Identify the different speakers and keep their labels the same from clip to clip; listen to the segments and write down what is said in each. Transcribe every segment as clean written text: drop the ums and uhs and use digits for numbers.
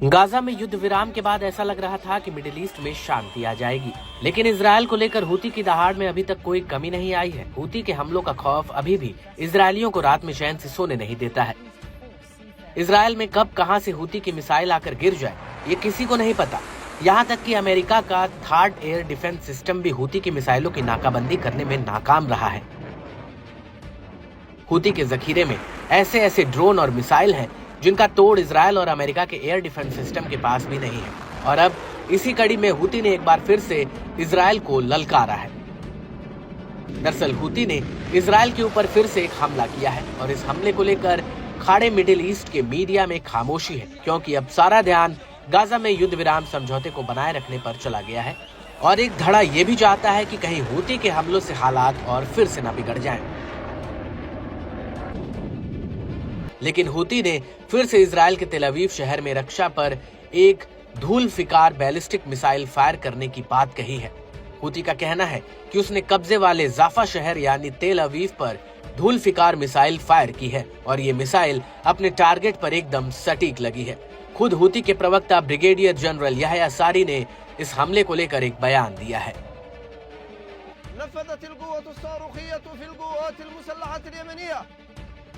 Speaker 1: Gaza में युद्ध विराम के बाद ऐसा लग रहा था कि मिडिल ईस्ट में शांति आ जाएगी, लेकिन इजरायल को लेकर हूती की दहाड़ में अभी तक कोई कमी नहीं आई है। हूती के हमलों का खौफ अभी भी इजरायलियों को रात में चैन से सोने नहीं देता है। इजरायल में कब कहां से हूती की मिसाइल आकर गिर जाए ये किसी को नहीं पता। यहाँ तक कि अमेरिका का थर्ड एयर डिफेंस सिस्टम भी हूती की मिसाइलों की नाकाबंदी करने में नाकाम रहा है। हूती के जखीरे में ऐसे ऐसे ड्रोन और मिसाइल हैं जिनका तोड़ इजरायल और अमेरिका के एयर डिफेंस सिस्टम के पास भी नहीं है। और अब इसी कड़ी में हूती ने एक बार फिर से इजरायल को ललकारा है। दरअसल हूती ने इजरायल के ऊपर फिर से एक हमला किया है और इस हमले को लेकर खाड़े मिडिल ईस्ट के मीडिया में खामोशी है, क्योंकि अब सारा ध्यान गाजा में युद्ध विराम समझौते को बनाए रखने पर चला गया है और एक धड़ा ये भी चाहता है कि कहीं हूती के हमलों से हालात और फिर से न बिगड़ जाएं। लेकिन हूती ने फिर से इजरायल के तेल अवीव शहर में रक्षा पर एक धूल फिकार बैलिस्टिक मिसाइल फायर करने की बात कही है। हूती का कहना है कि उसने कब्जे वाले जाफा शहर यानी तेल अवीव पर धूल फिकार मिसाइल फायर की है और ये मिसाइल अपने टारगेट पर एकदम सटीक लगी है। खुद हूती के प्रवक्ता ब्रिगेडियर जनरल याह्या सारी ने इस हमले को लेकर एक बयान दिया है।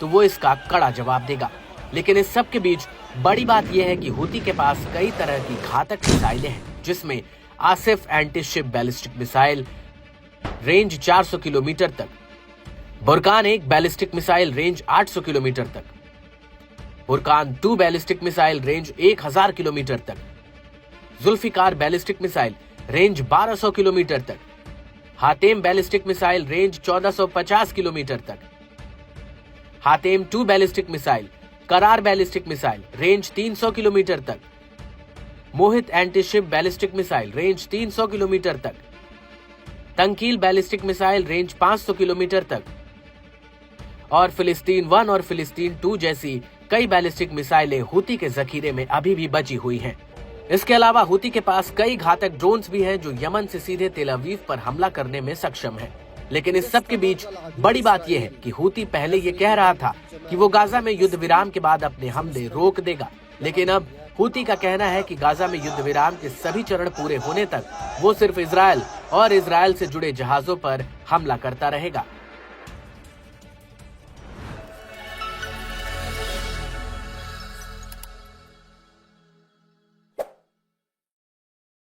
Speaker 1: तो वो इसका कड़ा जवाब देगा। लेकिन इस सब के बीच बड़ी बात यह है कि हूती के पास कई तरह की घातक मिसाइलें हैं, जिसमें Asef anti ship ballistic missile range 400 kilometre तक, Burkan 1 ballistic missile range 800 kilometre तक, Burkan 2 ballistic missile range 1000 kilometre तक, Zulfiqar ballistic missile range 1200 kilometre तक, Hatem ballistic missile range 1450 kilometre तक, Hatem 2 ballistic missile, Karrar ballistic missile range 300 kilometre तक, Mohit anti ship ballistic missile range 300 kilometre तक, Tankil ballistic missile range 500 kilometre तक और फिलिस्तीन 1 और फिलिस्तीन 2 जैसी कई बैलिस्टिक मिसाइलें हूती के जखीरे में अभी भी बची हुई हैं। इसके अलावा हूती के पास कई घातक ड्रोन्स भी हैं जो यमन से सीधे तेल अवीव पर हमला करने में सक्षम हैं। लेकिन इस सब के बीच बड़ी बात यह है कि हूती पहले ये कह रहा था कि वो गाजा में युद्ध विराम के बाद अपने हमले रोक देगा, लेकिन अब हूती का कहना है कि गाजा में युद्ध विराम के सभी चरण पूरे होने तक वो सिर्फ इजरायल और इजरायल से जुड़े जहाजों पर हमला करता रहेगा।